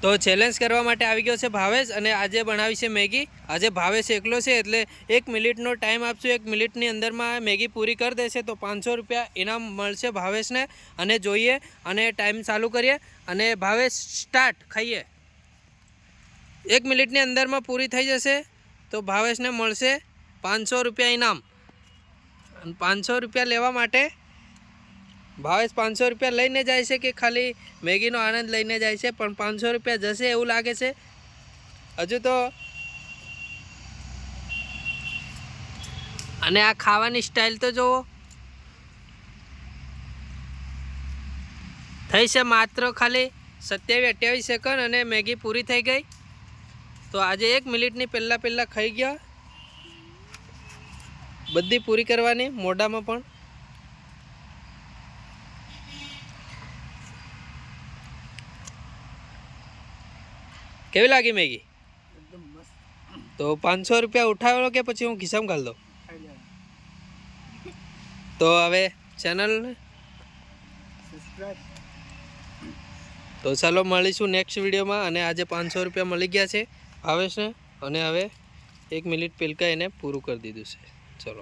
તો ચેલેન્જ કરવા માટે આવી ગયો છે ભાવેશ અને આજે બનાવી છે મેગી। આજે ભાવેશ એકલો છે એટલે 1 મિનિટનો ટાઈમ આપશું। 1 મિનિટની અંદરમાં મેગી પૂરી કરી દેશે તો 500 રૂપિયા ઇનામ મળશે ભાવેશને। અને જોઈએ અને ટાઈમ ચાલુ કરીએ અને ભાવેશ સ્ટાર્ટ ખાઈએ। 1 મિનિટની અંદરમાં પૂરી થઈ જશે તો ભાવેશને મળશે 500 રૂપિયા ઇનામ। 500 રૂપિયા લેવા માટે भावेश 500 रुपया लईने जाए छे कि खाली मैगीनो आनंद लईने जाए छे, पण 500 रुपया जशे एवुं लागे छे। हजू तो अने आ खावानी स्टाइल तो जोवो थई छे मात्र खाली 27-28 सेकंड अने मैगी पूरी थई गई। तो आज 1 मिनिटनी पहला पहला खाई गया। बधी पूरी करवानी मोढामां पण। केवी लागी मैगी? एकदम मस्त। तो 500 रुपया उठावेलो के पछी हूँ खिस्सामां घाल दो? तो हवे चेनल सब्सक्राइब। तो चलो मळीशुं नेक्स्ट विडियो में। अने आज 500 रुपया मळी गया छे भावेशने अने हवे 1 मिनिट पेलका एने पूरुं करी दीधुं छे। चलो।